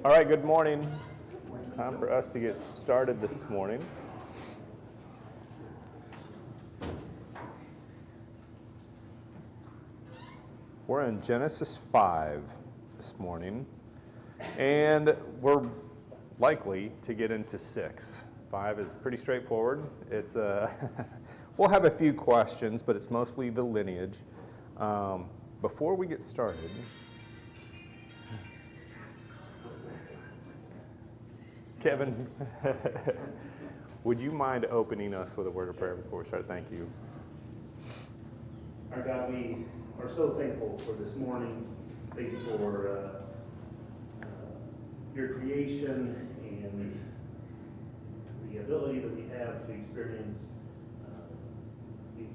All right, good morning. Time for us to get started this morning. We're in Genesis 5 this morning, and we're likely to get into 6. 5 is pretty straightforward. It's we'll have a few questions, but it's mostly the lineage. Before we get started, Kevin, would you mind opening us with a word of prayer before we start? Thank you. Our God, we are so thankful for this morning. Thank you for your creation and the ability that we have to experience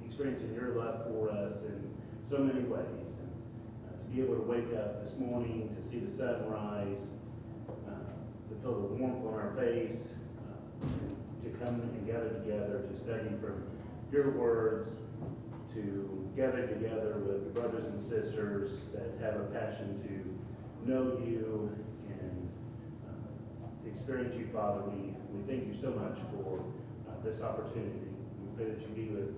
experiencing your love for us in so many ways. And to be able to wake up this morning, to see the sun rise, to feel the warmth on our face, to come and gather together, to study from your words, to gather together with brothers and sisters that have a passion to know you and to experience you, Father. We thank you so much for this opportunity. We pray that you be with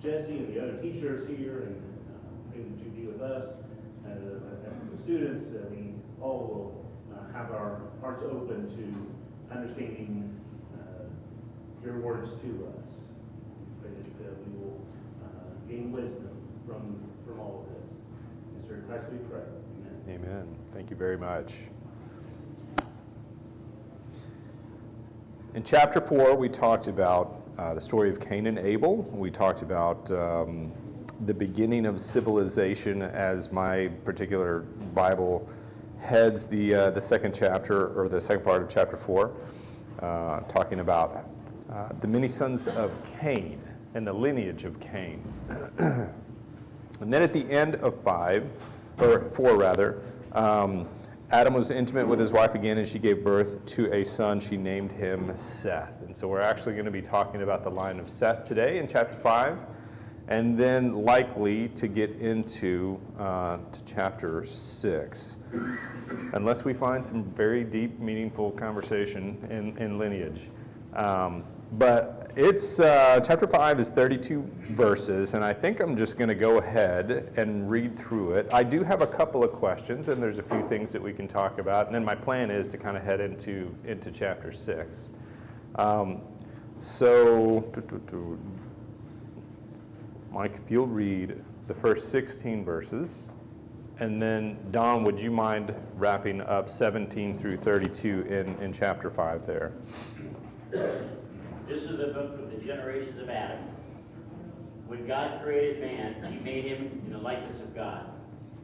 Jesse and the other teachers here, and pray that you be with us as the students, that we all will have our hearts open to understanding your words to us. Pray that we will gain wisdom from all of this. In Mr. Christ we pray. Amen. Amen. Thank you very much. In chapter 4, we talked about the story of Cain and Abel. We talked about the beginning of civilization, as my particular Bible heads the second chapter, or the second part of chapter 4, talking about the many sons of Cain and the lineage of Cain. And then at the end of 4 rather, Adam was intimate with his wife again, and she gave birth to a son. She named him Seth. And so we're actually going to be talking about the line of Seth today in chapter 5, and then likely to get into to chapter 6, unless we find some very deep, meaningful conversation in lineage. But it's chapter 5 is 32 verses, and I think I'm just going to go ahead and read through it. I do have a couple of questions, and there's a few things that we can talk about, and then my plan is to kind of head into chapter 6. Mike, if you'll read the first 16 verses, and then Don, would you mind wrapping up 17 through 32 in chapter 5 there? This is the book of the generations of Adam. When God created man, he made him in the likeness of God.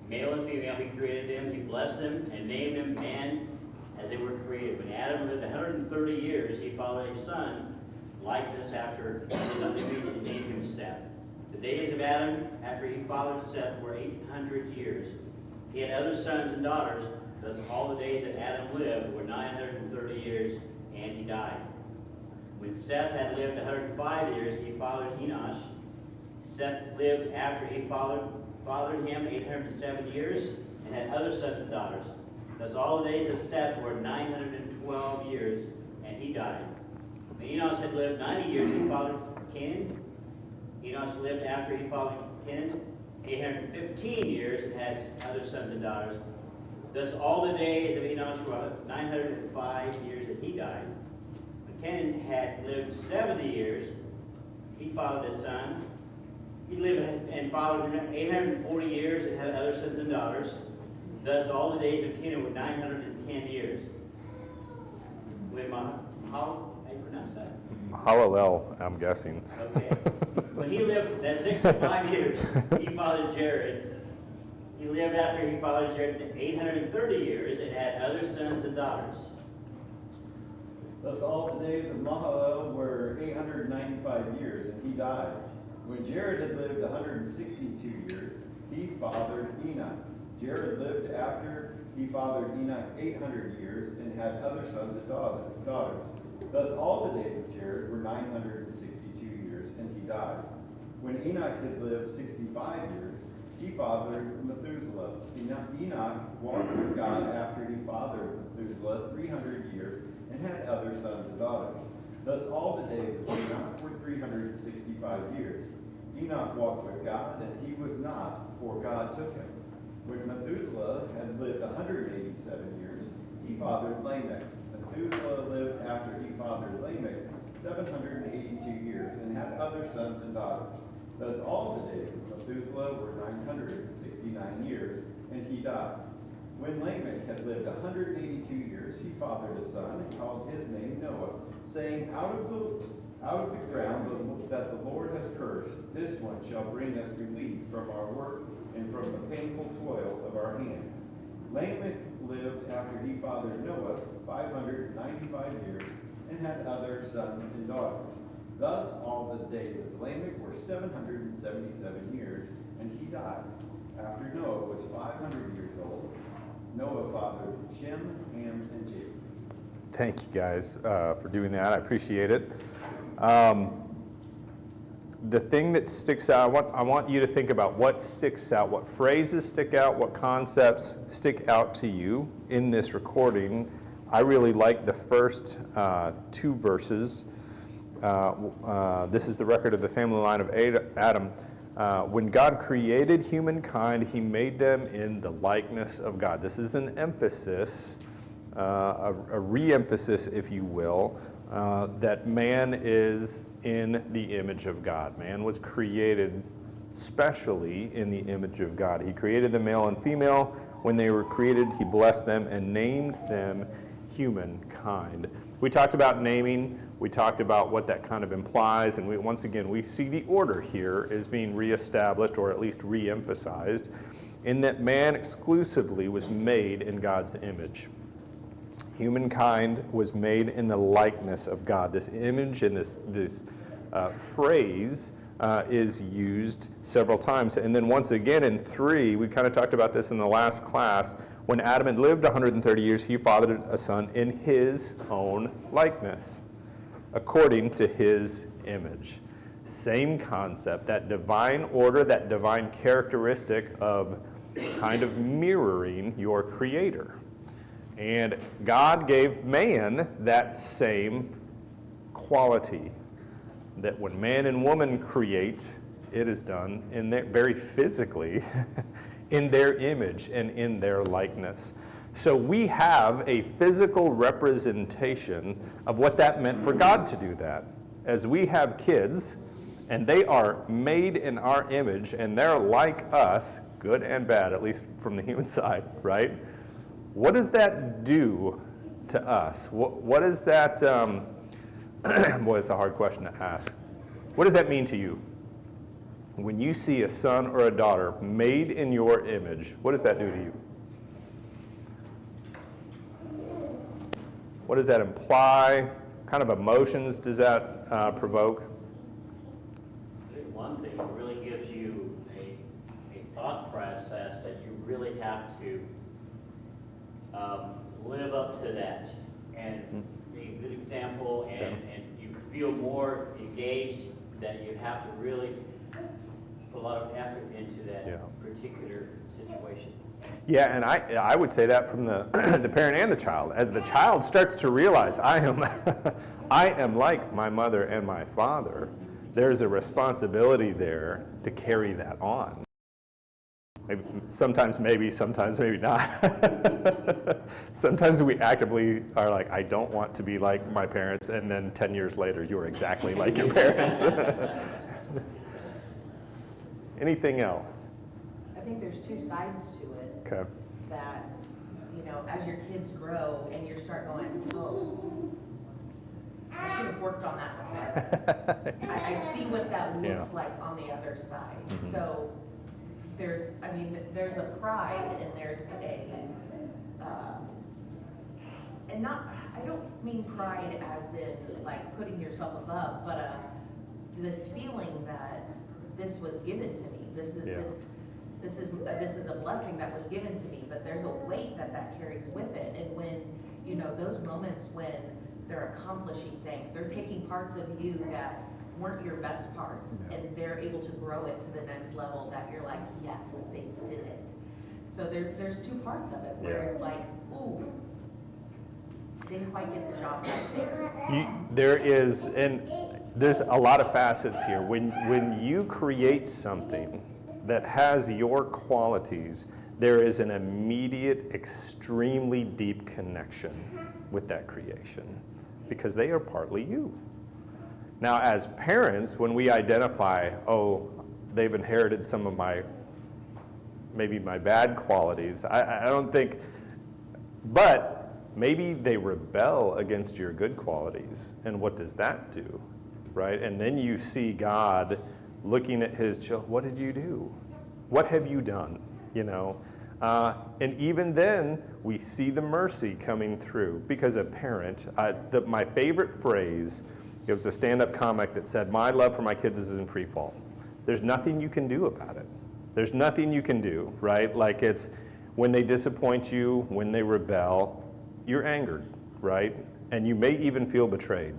Male and female, he created them, he blessed them, and named them man as they were created. When Adam lived 130 years, he fathered a son like this after his own image, and named him Seth. The days of Adam after he fathered Seth were 800 years. He had other sons and daughters, thus all the days that Adam lived were 930 years, and he died. When Seth had lived 105 years, he fathered Enosh. Seth lived after he fathered him 807 years, and had other sons and daughters. Thus all the days of Seth were 912 years, and he died. When Enosh had lived 90 years, he fathered Canaan. Enosh lived after he fathered Canaan 815 years, and had other sons and daughters. Thus all the days of Enosh were 905 years, and he died. Cain had lived 70 years. He fathered a son. He lived and fathered him 840 years, and had other sons and daughters. Thus all the days of Canaan were 910 years. How do you pronounce that? Mahalalel, I'm guessing. Okay. When he lived 65 years, he fathered Jared. He lived after he fathered Jared 830 years, and had other sons and daughters. Thus all the days of Mahalalel were 895 years, and he died. When Jared had lived 162 years, he fathered Enoch. Jared lived after he fathered Enoch 800 years, and had other sons and daughters. Thus all the days of Jared were 962 years, and he died. When Enoch had lived 65 years, He fathered Methuselah. Enoch walked with God after he fathered Methuselah 300 years and had other sons and daughters. Thus all the days of Enoch were 365 years. Enoch walked with God, and he was not, for God took him. When Methuselah had lived 187 years, he fathered Lamech. Methuselah lived after he fathered Lamech 782 years and had other sons and daughters. Thus all the days of Methuselah were 969 years, and he died. When Lamech had lived 182 years, he fathered a son and called his name Noah, saying, Out of the ground that the Lord has cursed, this one shall bring us relief from our work and from the painful toil of our hands. Lamech lived after he fathered Noah 595 years and had other sons and daughters. Thus all the days of Lamech were 777 years, and he died. After Noah was 500 years old, Noah fathered Shem, Ham, and Japheth. Thank you guys for doing that. I appreciate it. The thing that sticks out, I want you to think about what sticks out, what phrases stick out, what concepts stick out to you in this recording. I really like the first two verses. This is the record of the family line of Adam. When God created humankind, he made them in the likeness of God. This is an emphasis, a re-emphasis, if you will, that man is in the image of God. Man was created specially in the image of God. He created the male and female. When they were created, he blessed them and named them humankind. We talked about naming. We talked about what that kind of implies, and once again, we see the order here is being reestablished, or at least re-emphasized, in that man exclusively was made in God's image. Humankind was made in the likeness of God. This image and this phrase is used several times. And then once again in 3, we kind of talked about this in the last class, when Adam had lived 130 years, he fathered a son in his own likeness, according to his image. Same concept, that divine order, that divine characteristic of kind of mirroring your creator. And God gave man that same quality, that when man and woman create, it is done in their, very physically in their image and in their likeness. So we have a physical representation of what that meant for God to do that. As we have kids, and they are made in our image, and they're like us, good and bad, at least from the human side, right? What does that do to us? What is that, boy, it's a hard question to ask. What does that mean to you? When you see a son or a daughter made in your image, what does that do to you? What does that imply? What kind of emotions does that provoke? I think one thing, it really gives you a thought process that you really have to live up to that and be a good example, and you feel more engaged, that you have to really put a lot of effort into that particular situation. Yeah, and I would say that from the the parent and the child. As the child starts to realize, I am like my mother and my father, there's a responsibility there to carry that on. Maybe, sometimes maybe not. Sometimes we actively are like, I don't want to be like my parents, and then 10 years later, you're exactly like your parents. Anything else? I think there's two sides to it. Okay. That, as your kids grow and you start going, oh, I should have worked on that one better. I see what that looks like on the other side. Mm-hmm. So there's a pride, and there's I don't mean pride as in like putting yourself above, but this feeling that this was given to me. This is a blessing that was given to me, but there's a weight that carries with it. And when, those moments when they're accomplishing things, they're taking parts of you that weren't your best parts, and they're able to grow it to the next level that you're like, yes, they did it. So there's two parts of it where it's like, ooh, didn't quite get the job right there. There's a lot of facets here. When you create something that has your qualities, there is an immediate, extremely deep connection with that creation because they are partly you. Now, as parents, when we identify, oh, they've inherited some of maybe my bad qualities, I don't think, but maybe they rebel against your good qualities. And what does that do, right? And then you see God looking at his children. What did you do? What have you done? And even then, we see the mercy coming through because a parent, my favorite phrase, it was a stand-up comic that said, my love for my kids is in free fall. There's nothing you can do about it. There's nothing you can do, right? Like it's when they disappoint you, when they rebel, you're angered, right? And you may even feel betrayed.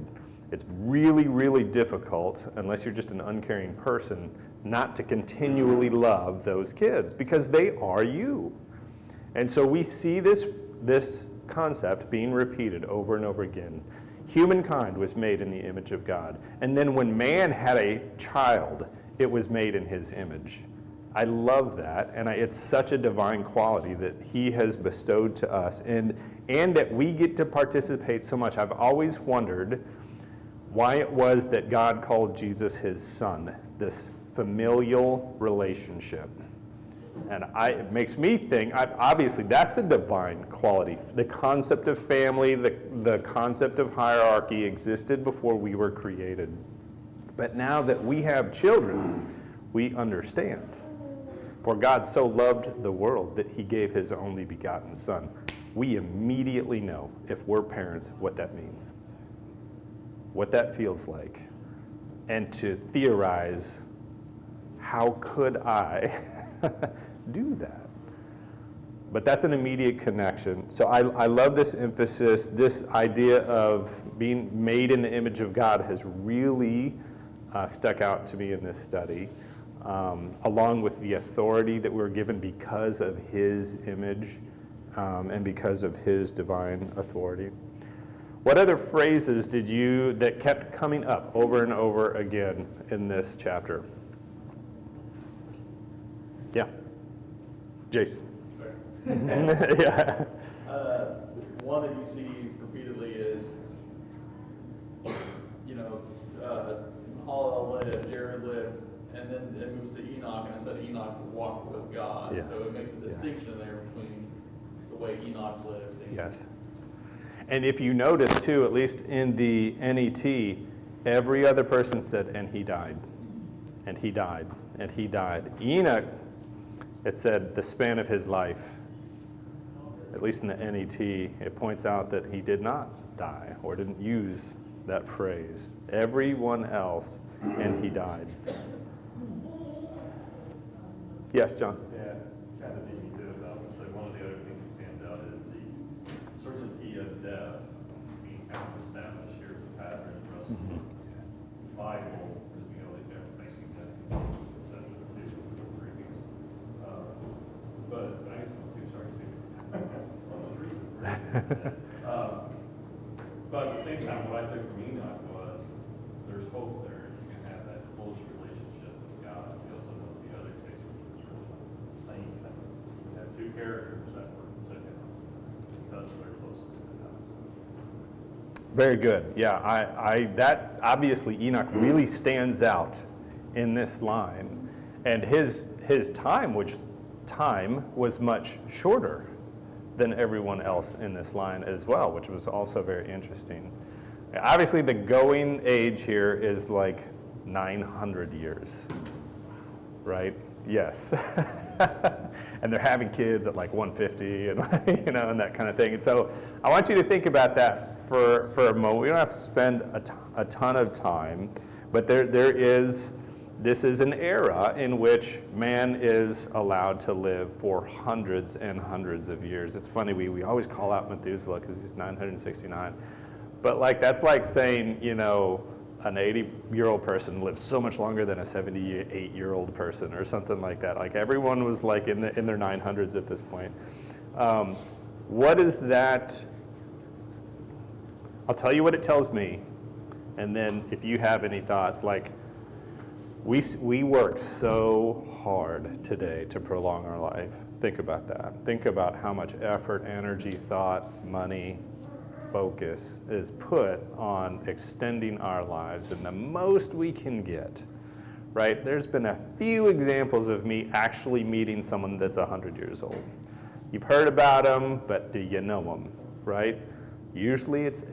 It's really, really difficult, unless you're just an uncaring person, not to continually love those kids because they are you. And so we see this concept being repeated over and over again. Humankind was made in the image of God. And then when man had a child, it was made in his image. I love that, and it's such a divine quality that he has bestowed to us, and that we get to participate so much. I've always wondered why it was that God called Jesus his son, this familial relationship. And it makes me think, obviously that's a divine quality. The concept of family, the concept of hierarchy existed before we were created. But now that we have children, we understand. For God so loved the world that he gave his only begotten son. We immediately know, if we're parents, what that means, what that feels like, and to theorize, how could I do that? But that's an immediate connection. So I love this emphasis. This idea of being made in the image of God has really stuck out to me in this study, along with the authority that we're given because of his image and because of his divine authority. What other phrases that kept coming up over and over again in this chapter? Yeah. Jace. Yeah. One that you see repeatedly is, Paul lived, Jared lived, and then it moves to Enoch, and it said Enoch walked with God. Yes. So it makes a distinction there between the way Enoch lived. Yes. And if you notice too, at least in the NET, every other person said, and he died, and he died, and he died. Enoch, it said the span of his life. At least in the NET, it points out that he did not die or didn't use that phrase. Everyone else, and he died. Yes, John? Yeah, kind of beat me to it. So one of the other things that stands out is the certainty of death being kind of established here as a pattern for us. The Bible, as we know, that they're facing death, etc. Too, for 3 weeks. But I guess I'm too sorry too. One of those reasons. But at the same time, what I took from Enoch was there's hope there. You can have that close relationship with God. We also know the other case was really the same thing. We have two characters that were together because of their closeness to God. Very good. Yeah, that obviously Enoch really stands out in this line, and his time was much shorter than everyone else in this line as well, which was also very interesting. Obviously, the going age here is like 900 years, right? Yes. And they're having kids at like 150 and and that kind of thing. And so I want you to think about that for a moment. We don't have to spend a ton of time, but this is an era in which man is allowed to live for hundreds and hundreds of years. It's funny, we always call out Methuselah because he's 969. But that's like saying, an 80-year-old person lived so much longer than a 78-year-old person or something like that. Like everyone was like in their 900s at this point. What is that? I'll tell you what it tells me, and then if you have any thoughts, like we work so hard today to prolong our life. Think about that. Think about how much effort, energy, thought, money, focus is put on extending our lives and the most we can get, right? There's been a few examples of me actually meeting someone that's 100 years old. You've heard about them, but do you know them, right? Usually it's,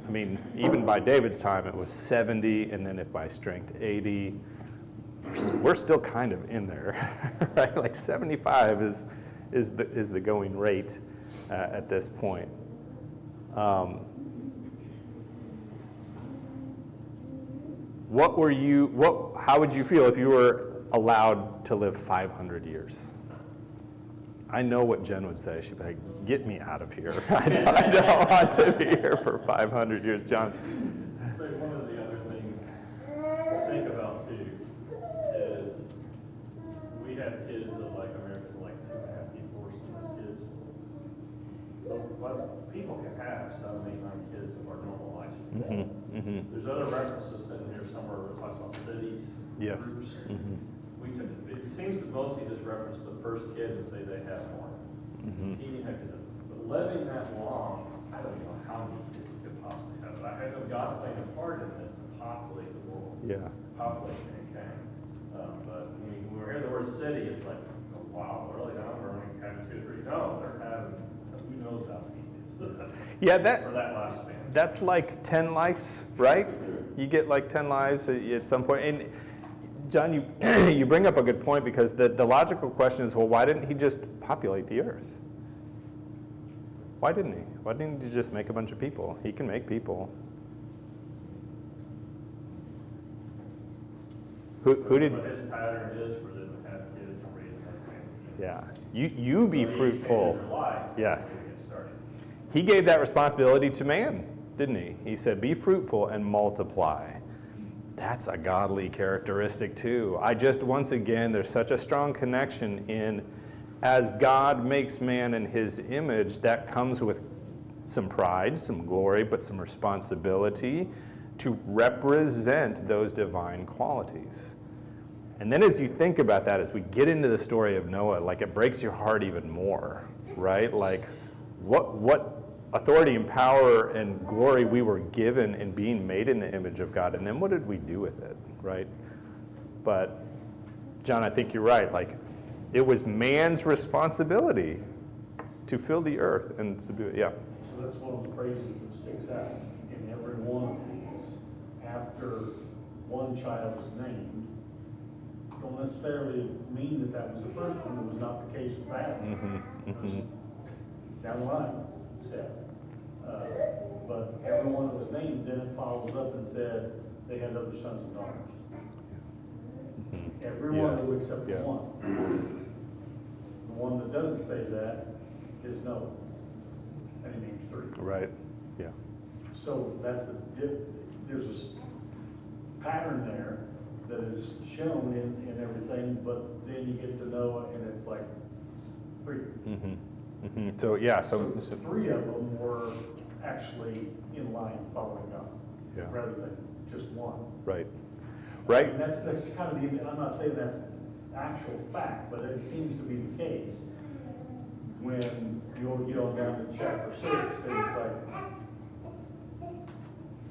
I mean, even by David's time, it was 70, and then if by strength, 80. We're still kind of in there, right? Like 75 is the going rate at this point. How would you feel if you were allowed to live 500 years? I know what Jen would say. She'd be like, get me out of here. I don't want to be here for 500 years. John? So one of the other things to think about too is we have kids that like American, like 2.5 people or some of those kids. But people can have 7, 8, 9 kids of our normal lifespan. There's other references in here somewhere where it talks about cities, Yes. groups. It seems to mostly just reference the first kid and say they have more. Teeny heck is it. But living that long, I don't know how many kids you could possibly have. But I know God's playing a part in this to populate the world. Yeah. Populate mankind. But when we hear the word city, it's like, oh, wow, really? No, we're only having 2 or 3. No, they're having, who knows how many kids. Yeah, for that lifespan. that's like 10 lives, right? You get like 10 lives at some point. And John, you bring up a good point, because the logical question is, well, why didn't he just populate the earth? Why didn't he? Why didn't he just make a bunch of people? He can make people. Who did? But his pattern is for them to have kids and raise them. Yeah. You be fruitful. Yes. Get started. He gave that responsibility to man, didn't he? He said, be fruitful and multiply. That's a godly characteristic too. Once again, there's such a strong connection in, as God makes man in his image, that comes with some pride, some glory, but some responsibility to represent those divine qualities. And then as you think about that, as we get into the story of Noah, like it breaks your heart even more, right? Like what authority and power and glory we were given in being made in the image of God, and then what did we do with it, right? But John, I think you're right. Like, it was man's responsibility to fill the earth and subdue it. Yeah. So that's one of the phrases that sticks out in every one of these. After one child is named, don't necessarily mean that that was the first one. It was not the case with Adam. Down the line, Seth. But every one that was named, then it follows up and said they had other sons and daughters. Every one Yes. except for one. The one that doesn't say that is Noah, and he names 3. Right. Yeah. So that's there's a pattern there that is shown in everything, but then you get to Noah and it's like 3. So yeah. So 3 of them were actually in line following God, Yeah. rather than just one. Right. Right. And that's kind of and I'm not saying that's actual fact, but it seems to be the case when you'll get on down to chapter 6, and it's like,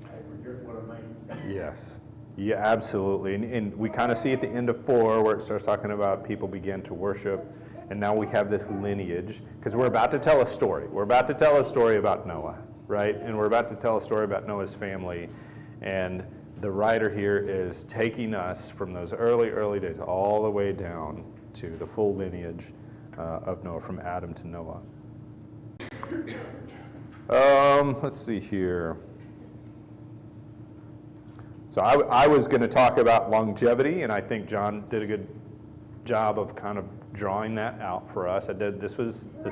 I forget what I mean. Yes. Yeah, absolutely. And we kind of see at the end of 4 where it starts talking about people began to worship, and now we have this lineage, because we're about to tell a story. We're about to tell a story about Noah, right? And we're about to tell a story about Noah's family. And the writer here is taking us from those early days all the way down to the full lineage of Noah, from Adam to Noah. Let's see here. So I was going to talk about longevity, and I think John did a good job of kind of drawing that out for us. This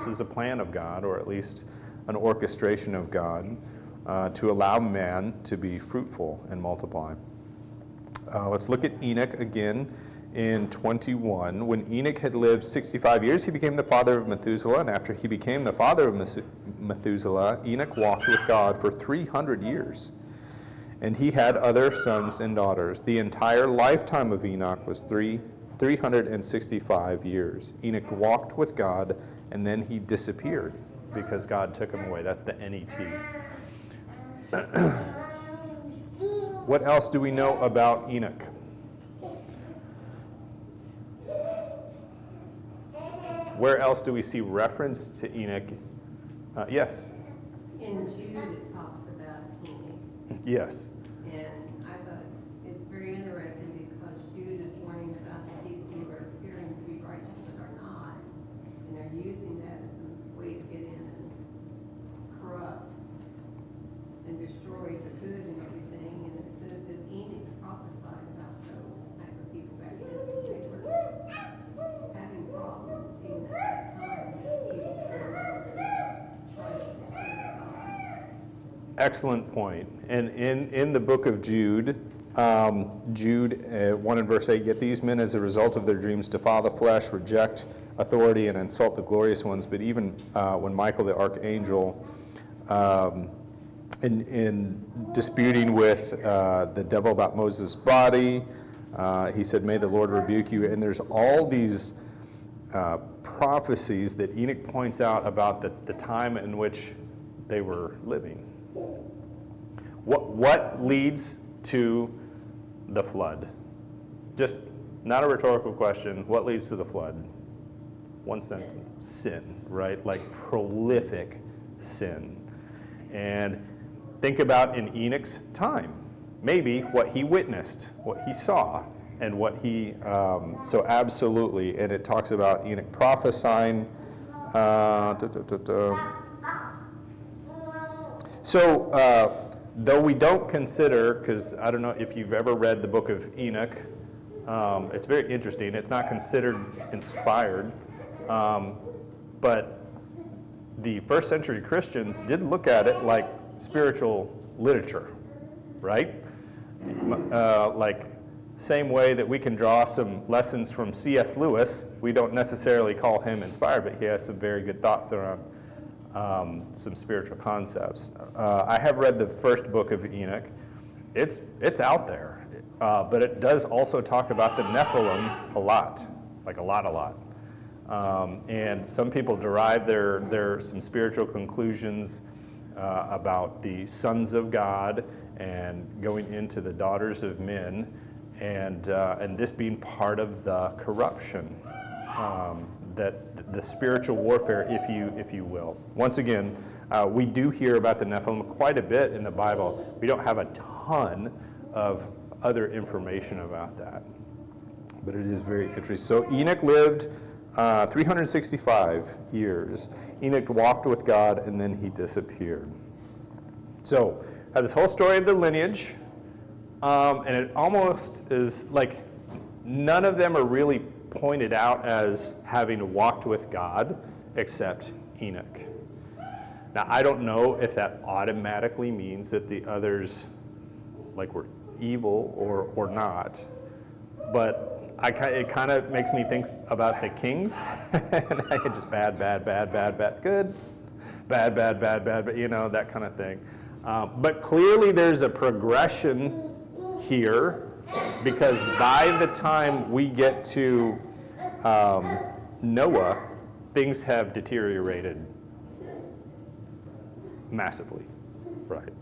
is a plan of God, or at least an orchestration of God. to allow man to be fruitful and multiply. Let's look at Enoch again in 21. When Enoch had lived 65 years, he became the father of Methuselah, and after he became the father of Methuselah, Enoch walked with God for 300 years. And he had other sons and daughters. The entire lifetime of Enoch was 365 years. Enoch walked with God, and then he disappeared because God took him away. That's the NET. What else do we know about Enoch? Where else do we see reference to Enoch? Yes. In Jude, it talks about Enoch. Yes. And I thought it's very interesting because Jude is warning about the people who are appearing to be righteous but are not. And they're using that as a way to get in and corrupt and destroy the good and everything. And it says that Enoch prophesied about those type of people back then. They were having problems even at that time with people who were to try to destroy God. Excellent point. And in the book of Jude, Jude 1 and verse 8, yet these men as a result of their dreams defile the flesh, reject authority, and insult the glorious ones. But even when Michael the archangel, in disputing with the devil about Moses' body, he said, may the Lord rebuke you. And there's all these prophecies that Enoch points out about the time in which they were living. What leads to the flood? Just not a rhetorical question. What leads to the flood? One sentence. Sin, right? Like prolific sin. And think about in Enoch's time, maybe what he witnessed, what he saw, and what he, so absolutely, and it talks about Enoch prophesying. So, though we don't consider, because I don't know if you've ever read the book of Enoch, it's very interesting. It's not considered inspired, but the first century Christians did look at it like spiritual literature, right? Like same way that we can draw some lessons from C.S. Lewis, we don't necessarily call him inspired, but he has some very good thoughts around some spiritual concepts. I have read the first book of Enoch. It's out there, but it does also talk about the Nephilim a lot, like a lot. And some people derive their some spiritual conclusions about the sons of God and going into the daughters of men, and this being part of the corruption. That the spiritual warfare, if you will. Once again, we do hear about the Nephilim quite a bit in the Bible. We don't have a ton of other information about that, but it is very interesting. So Enoch lived 365 years. Enoch walked with God, and then he disappeared. So I have this whole story of the lineage, and it almost is like none of them are really pointed out as having walked with God except Enoch. Now, I don't know if that automatically means that the others like were evil or not, but it kind of makes me think about the kings, and I get just bad, good, bad, that kind of thing. But clearly there's a progression here, because by the time we get to Noah, things have deteriorated massively, right?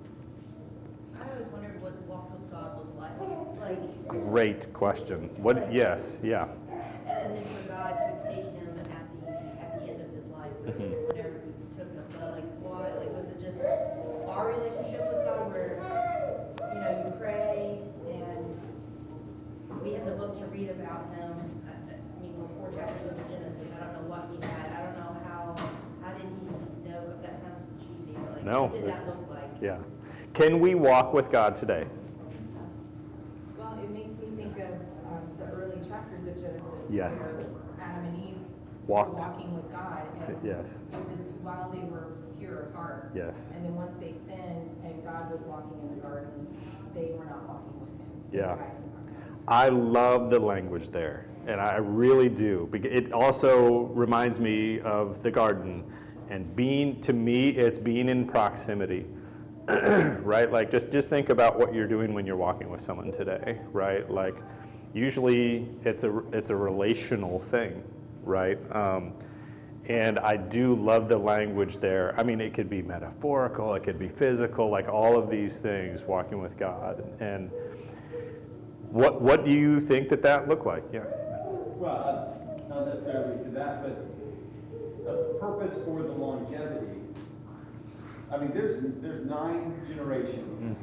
I always wondered what walk with God looks like. Great question. Yes, yeah. And then for God to take him at the end of his life, whenever he took him. But what? Was it just our relationship with God where, you pray and we have the book to read about him. We're 4 chapters into Genesis. I don't know what he had. I don't know how did he know? That sounds cheesy, but No, what did that look like? Yeah. Can we walk with God today? Well, it makes me think of the early chapters of Genesis. Yes. Where Adam and Eve Walked. walking with God. And Yes. it was while they were pure of heart. Yes. And then once they sinned and God was walking in the garden, they were not walking with him. They were Yeah. hiding from him. I love the language there, and I really do. It also reminds me of the garden, and to me, it's being in proximity, right? Like, just think about what you're doing when you're walking with someone today, right? Like, usually it's a relational thing, right? And I do love the language there. I mean, it could be metaphorical, it could be physical, like all of these things, walking with God. And what do you think that looked like? Yeah. Well, not necessarily to that, but a purpose for the longevity. I mean, there's 9 generations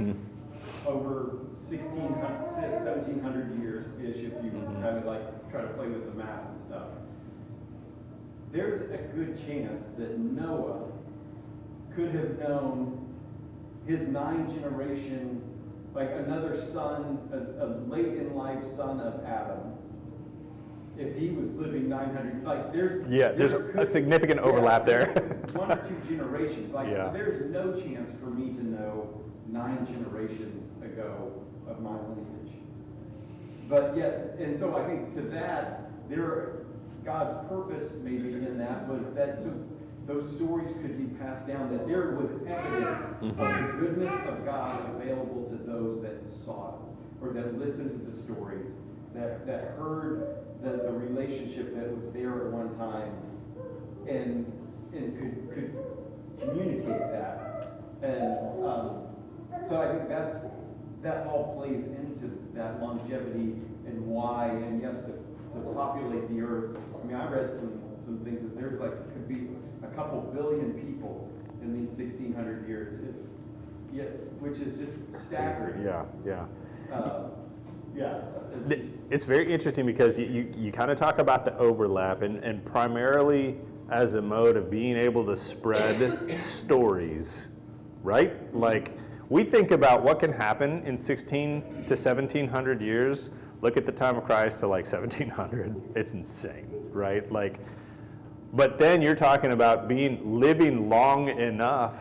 over 1,700 years-ish, if you kind of like try to play with the math and stuff. There's a good chance that Noah could have known his 9-generation, like another son, a late in life son of Adam, if he was living 900, like there's a significant overlap there. 1 or 2 generations, like Yeah. there's no chance for me to know 9 generations ago of my lineage. But yet, and so I think to that, God's purpose maybe in that was that so those stories could be passed down, that there was evidence of the goodness of God available to those that saw it, or that listened to the stories, that heard the relationship that was there at one time, and could communicate that. And so I think that all plays into that longevity and why, and yes, to populate the earth. I mean, I read some things that there's like, could be a couple billion people in these 1,600 years, which is just staggering. Yeah. Yeah. It's very interesting because you kind of talk about the overlap, and primarily as a mode of being able to spread stories, right? Like, we think about what can happen in 16 to 1,700 years. Look at the time of Christ to like 1,700. It's insane, right? Like, but then you're talking about living long enough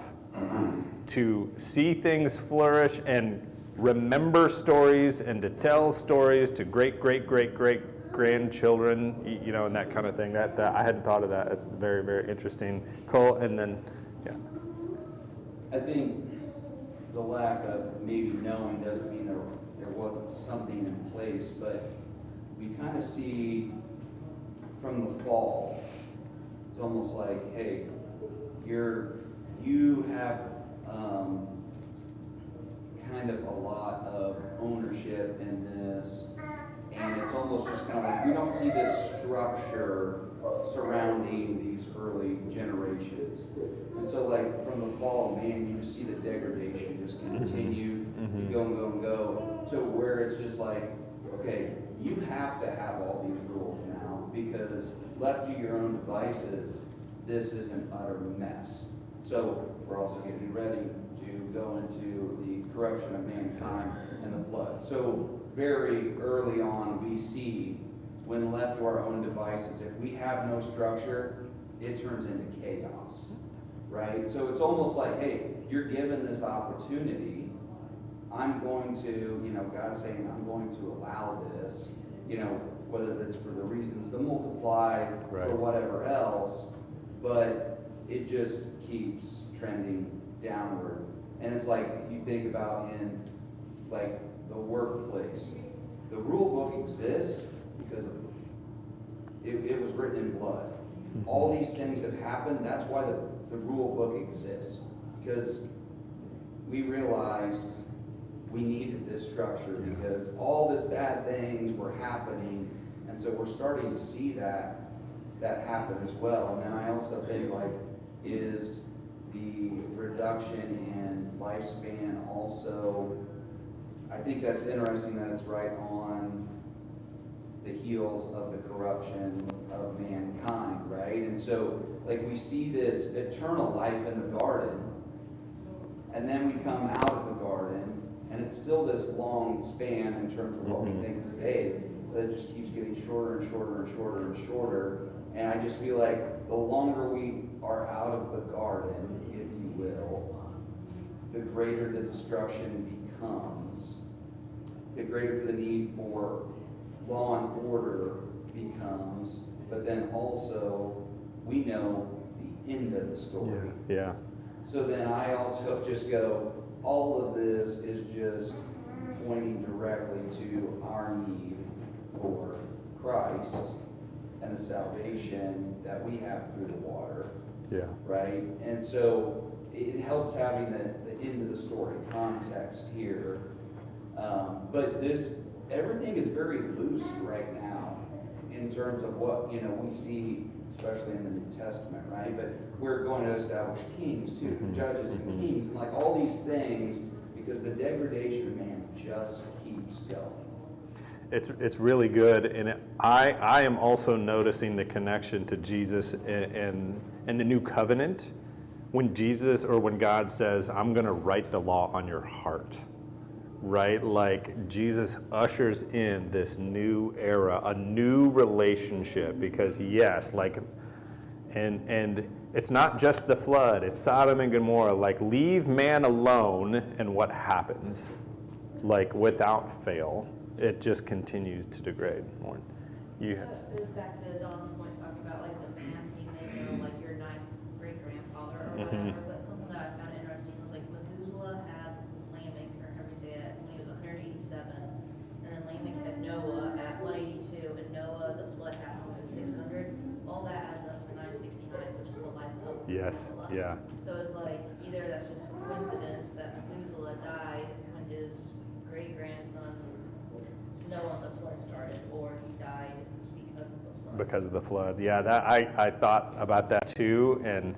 to see things flourish and remember stories and to tell stories to great grandchildren, and that kind of thing. That I hadn't thought of that. It's very, very interesting. Cole, and then, yeah. I think the lack of maybe knowing doesn't mean there wasn't something in place, but we kind of see from the fall, it's almost like, hey, you have kind of a lot of ownership in this, and it's almost just kind of like we don't see this structure surrounding these early generations. And so like from the fall, man, you just see the degradation just continue, go, to where it's just like, okay, you have to have all these rules now, because left to your own devices, this is an utter mess. So we're also getting ready to go into the corruption of mankind and the flood. So very early on, we see when left to our own devices, if we have no structure, it turns into chaos, right? So it's almost like, hey, you're given this opportunity. I'm going to, God's saying, I'm going to allow this, whether that's for the reasons to multiply or whatever else, but it just keeps trending downward. And it's like, you think about in like the workplace, the rule book exists because it was written in blood. All these things have happened. That's why the rule book exists, because we realized we needed this structure because all these bad things were happening, and so we're starting to see that happen as well. And then I also think, like, is the reduction in lifespan also, I think that's interesting that it's right on the heels of the corruption of mankind, right? And so, like, we see this eternal life in the garden, and then we come out of the garden, and it's still this long span in terms of what we think today, but it just keeps getting shorter and shorter and shorter and shorter, And I just feel like the longer we are out of the garden, if you will, the greater the destruction becomes, the greater the need for law and order becomes, but then also we know the end of the story. Yeah. So then I also just go, all of this is just pointing directly to our need for Christ and the salvation that we have through the water. Yeah. Right? And so it helps having the end of the story context here. But everything is very loose right now in terms of what, we see, especially in the New Testament, right? But we're going to establish kings too, judges and kings, and like all these things, because the degradation of man just keeps going. It's really good, and I am also noticing the connection to Jesus and the new covenant. When Jesus or when God says, I'm going to write the law on your heart, right? Like Jesus ushers in this new era, a new relationship, because yes, like, and it's not just the flood, it's Sodom and Gomorrah, like leave man alone, and what happens? Like without fail, it just continues to degrade more. It goes back to Don's point, talking about like the man, you may know like your ninth great-grandfather or whatever, but something that I found interesting was like Methuselah had Lamech, or however you say it, when he was 187, and then Lamech had Noah at 182, and Noah, the flood happened when he was 600. All that adds up to 969, which is the life of Yes, Methuselah. yeah. So it's like either that's just coincidence that Methuselah died when his great-grandson Noah the flood started, or he died because of the flood. Because of the flood, yeah. That I thought about that too, and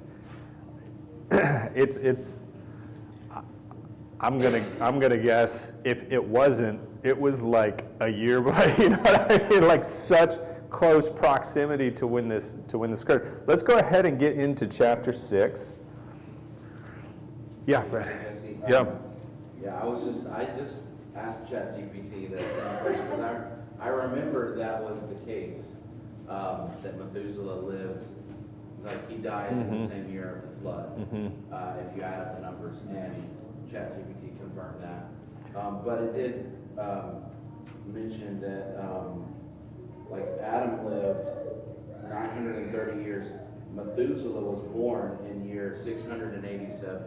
I'm gonna guess if it wasn't, it was like a year, but you know what I mean, like such close proximity to when this occurred. Let's go ahead and get into chapter 6. Yeah, Brad. Yeah. Yeah, I just asked ChatGPT that same question, because I remember that was the case, that Methuselah lived, like he died in the same year of the flood, if you add up the numbers, and ChatGPT confirmed that. But it did mention that like Adam lived 930 years. Methuselah was born in year 687.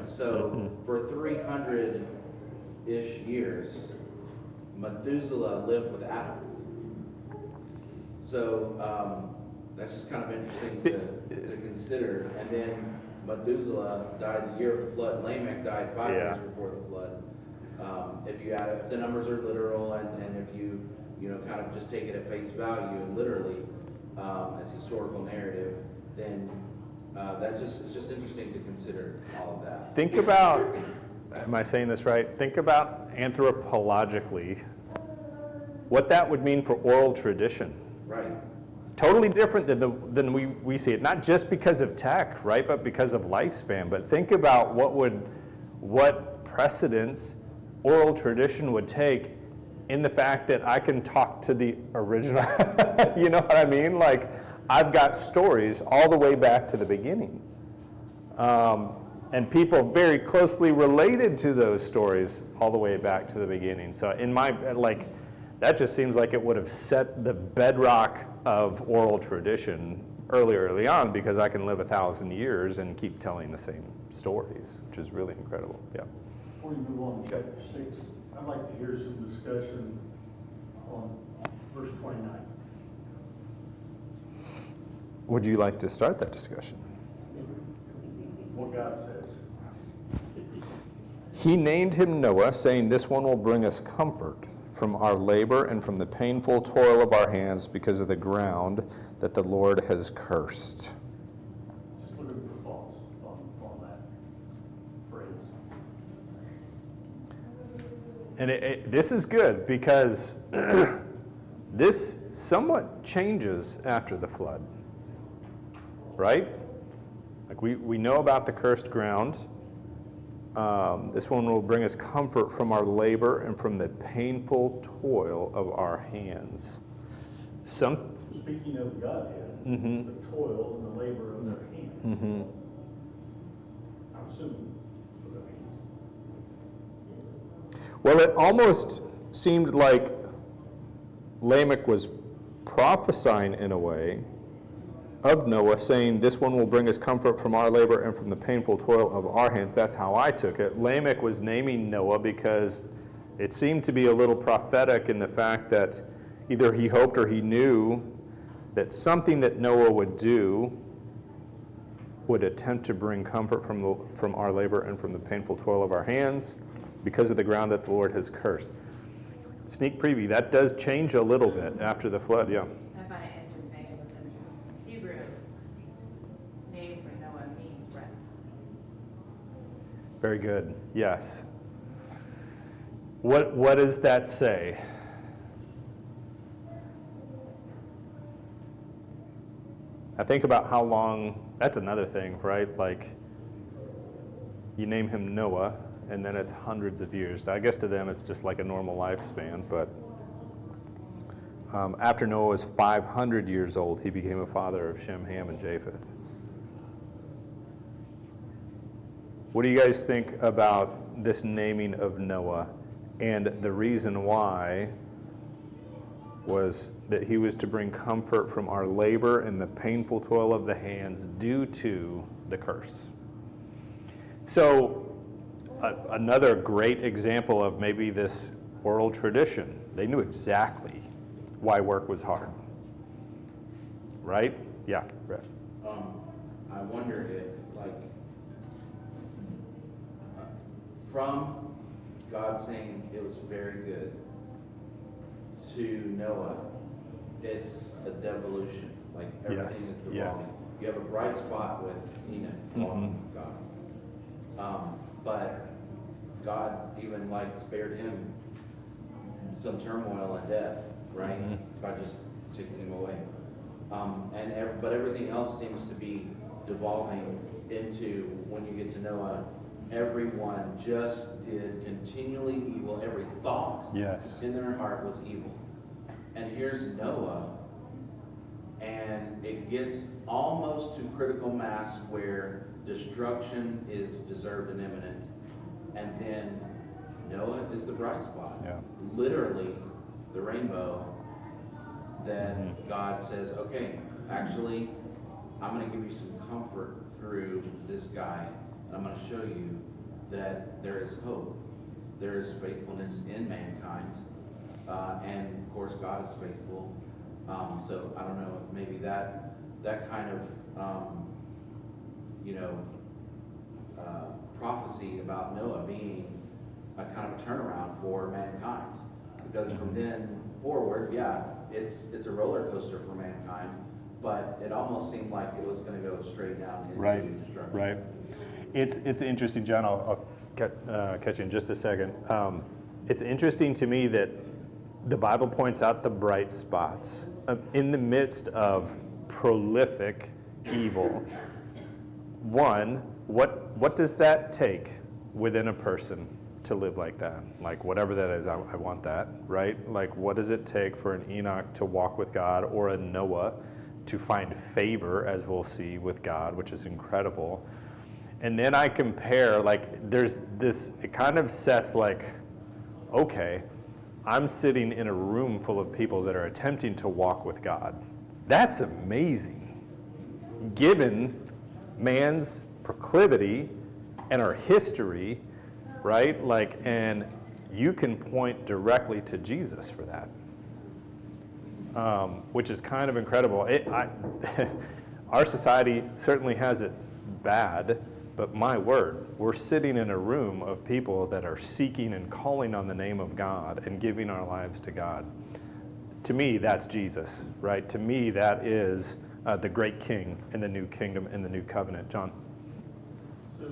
So for 300-ish years, Methuselah lived with Adam. So that's just kind of interesting to consider. And then Methuselah died the year of the flood. Lamech died 5 years before the flood. If the numbers are literal, and if you kind of just take it at face value and literally as historical narrative, then it's just interesting to consider all of that. Think about, am I saying this right? Think about anthropologically what that would mean for oral tradition. Right. Totally different than we see it, not just because of tech, right, but because of lifespan. But think about what precedence oral tradition would take in the fact that I can talk to the original, you know what I mean? Like, I've got stories all the way back to the beginning. And people very closely related to those stories all the way back to the beginning. So that just seems like it would have set the bedrock of oral tradition early on, because I can live 1,000 years and keep telling the same stories, which is really incredible. Yeah. Before you move on to chapter 6, I'd like to hear some discussion on verse 29. Would you like to start that discussion? What God says. He named him Noah, saying, "This one will bring us comfort from our labor and from the painful toil of our hands, because of the ground that the Lord has cursed." Just looking for thoughts on that phrase. And this is good, because this somewhat changes after the flood, right? Like we know about the cursed ground. This one will bring us comfort from our labor and from the painful toil of our hands. Speaking of Godhead, Mhm. the toil and the labor of their hands. Mhm. I'm assuming that's what that means. Well, it almost seemed like Lamech was prophesying in a way of Noah, saying, this one will bring us comfort from our labor and from the painful toil of our hands. That's how I took it. Lamech was naming Noah because it seemed to be a little prophetic in the fact that either he hoped or he knew that something that Noah would do would attempt to bring comfort from our labor and from the painful toil of our hands because of the ground that the Lord has cursed. Sneak preview, that does change a little bit after the flood, yeah. I find it interesting that the Hebrew name for Noah means rest. Very good, yes. What does that say? I think about how long, that's another thing, right? Like, you name him Noah, and then it's hundreds of years. I guess to them it's just like a normal lifespan, but after Noah was 500 years old, he became a father of Shem, Ham, and Japheth. What do you guys think about this naming of Noah? And the reason why was that he was to bring comfort from our labor and the painful toil of the hands due to the curse. So, another great example of maybe this oral tradition. They knew exactly why work was hard. Right? Yeah, Brett. I wonder if, like, from God saying it was very good to Noah, it's a devolution. Like, everything is devolving. Yes. You have a bright spot with Enoch walking with God. But God even like spared him some turmoil and death, right? By just taking him away. But everything else seems to be devolving into, when you get to Noah, everyone just did continually evil. Every thought in their heart was evil. And here's Noah, and it gets almost to critical mass where destruction is deserved and imminent. And then Noah is the bright spot. Yeah. Literally, the rainbow that God says, okay, actually, I'm going to give you some comfort through this guy, and I'm going to show you that there is hope. There is faithfulness in mankind. And of course, God is faithful. So I don't know if maybe that kind of, prophecy about Noah being a kind of turnaround for mankind. Because from then forward, it's a roller coaster for mankind, but it almost seemed like it was going to go straight down into destruction. Right. It's interesting, John. I'll catch you in just a second. It's interesting to me that the Bible points out the bright spots in the midst of prolific evil. One, what does that take within a person to live like that? Like, whatever that is, I want that, right? Like, what does it take for an Enoch to walk with God, or a Noah to find favor, as we'll see, with God, which is incredible? And then I compare, like, there's this, it kind of sets like, okay, I'm sitting in a room full of people that are attempting to walk with God. That's amazing, given man's proclivity and our history, right? Like, and you can point directly to Jesus for that, which is kind of incredible. Our society certainly has it bad, but my word, we're sitting in a room of people that are seeking and calling on the name of God and giving our lives to God. To me, that's Jesus, right? To me, that is the great King in the new kingdom, in the new covenant. John? So,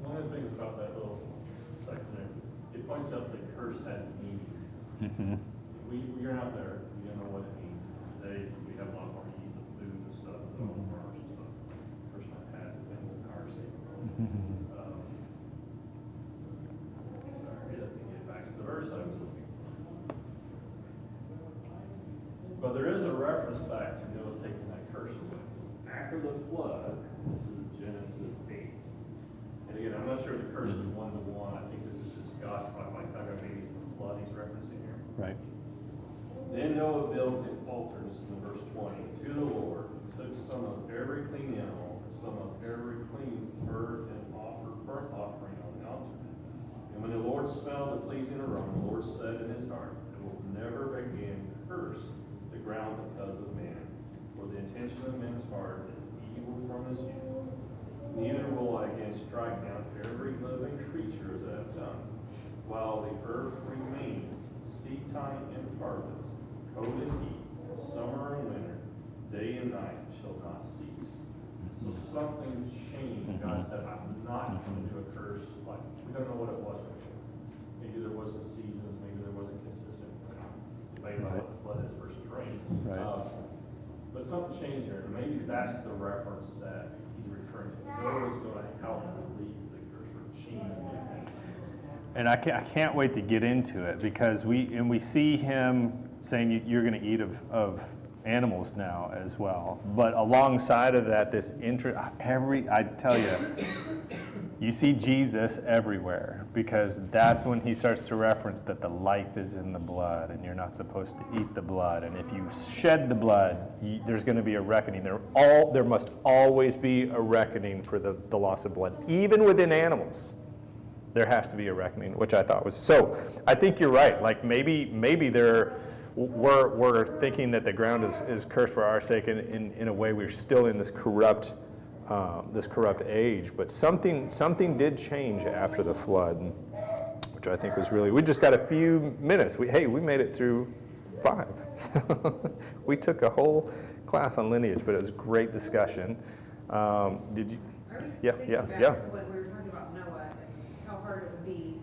one of the things about that little section there, it points out that curse had meaning. We're out there, we don't know what it means. Today, we have a lot more ease of food and stuff, and all the farms and stuff. Curse might have been with our sake. Sorry, let me get back to the verse I was looking for. But there the curses 1-to-1. I think this is just God's talking about maybe it's the flood he's referencing here. Right. Then Noah built an altar, this is in verse 20, to the Lord, took some of every clean animal, and some of every clean bird, and offered burnt offering on the altar. And when the Lord smelled the pleasing aroma, the Lord said in his heart, I will never again curse the ground because of man, for the intention of man's heart is evil from his youth. Neither will I again strike down every living creature as I have done, while the earth remains, seed time and harvest, cold and heat, summer and winter, day and night shall not cease. So something changed. God said, I'm not going to do a curse. Like, we don't know what it was before. Maybe there wasn't seasons, maybe there wasn't consistent. Maybe what the flood is versus rain. Right. But something changed there, and maybe that's the reference that he's referring to. Noah's going to help relieve the curse or change it. And I can't wait to get into it, because we see him saying you're going to eat of animals now as well. But alongside of that, I tell you, you see Jesus everywhere, because that's when he starts to reference that the life is in the blood and you're not supposed to eat the blood. And if you shed the blood, there's going to be a reckoning. There must always be a reckoning for the loss of blood, even within animals. There has to be a reckoning, which I thought was so. I think you're right. Like maybe we're thinking that the ground is cursed for our sake, and in a way we're still in this corrupt age. But something did change after the flood, which I think was really. We just got a few minutes. We made it through 5. We took a whole class on lineage, but it was a great discussion. Did you? Yeah. When we were talking about Noah and how hard it would be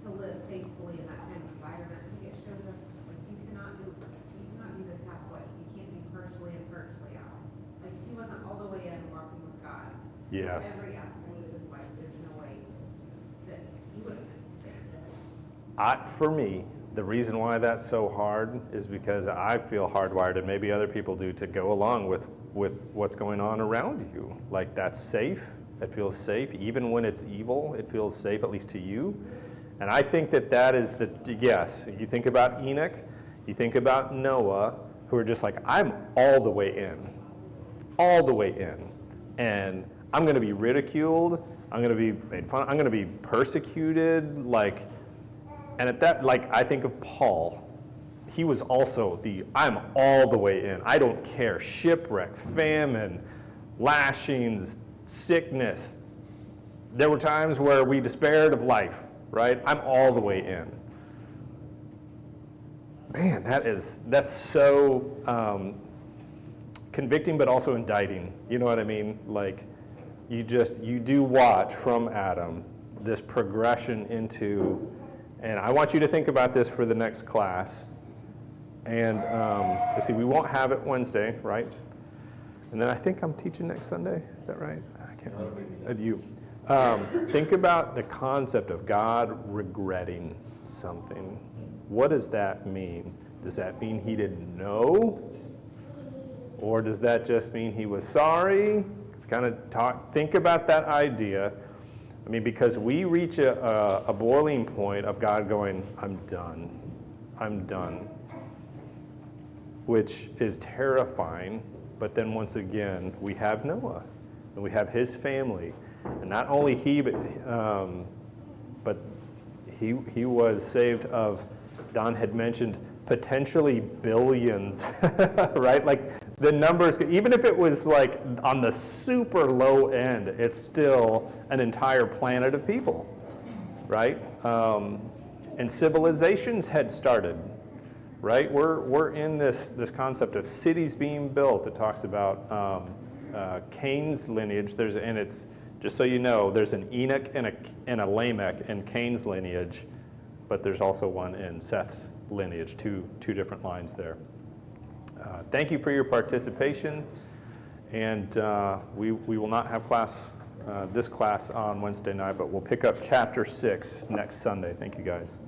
to live faithfully in that kind of environment, I think it shows us like you cannot do this halfway. You can't be partially in, partially out. Like he wasn't all the way in walking with God. Yes. Every aspect of his life, there's no way that he would have been saved. For me, the reason why that's so hard is because I feel hardwired, and maybe other people do, to go along with what's going on around you. Like, that's safe. It feels safe. Even when it's evil, it feels safe, at least to you. And I think that is yes, you think about Enoch, you think about Noah, who are just like, I'm all the way in. And I'm going to be ridiculed. I'm going to be made fun of. I'm going to be persecuted. And at that, I think of Paul. He was also I'm all the way in. I don't care. Shipwreck, famine, lashings, sickness. There were times where we despaired of life, right? I'm all the way in. Man, that's so convicting, but also indicting. You know what I mean? Like, you do watch from Adam this progression into, and I want you to think about this for the next class. And let's see, we won't have it Wednesday, right? And then I think I'm teaching next Sunday. Is that right? I can't remember. You. Think about the concept of God regretting something. What does that mean? Does that mean he didn't know? Or does that just mean he was sorry? It's kind of think about that idea. I mean, because we reach a boiling point of God going, I'm done, which is terrifying. But then once again, we have Noah, and we have his family, and not only he, but he was saved of, Don had mentioned, potentially billions, right? Like, the numbers, even if it was like on the super low end, it's still an entire planet of people, right? And civilizations had started, right? We're in this concept of cities being built. It talks about Cain's lineage. And it's, just so you know, there's an Enoch and a Lamech in Cain's lineage, but there's also one in Seth's lineage, two different lines there. Thank you for your participation, and we will not have this class on Wednesday night, but we'll pick up chapter 6 next Sunday. Thank you, guys.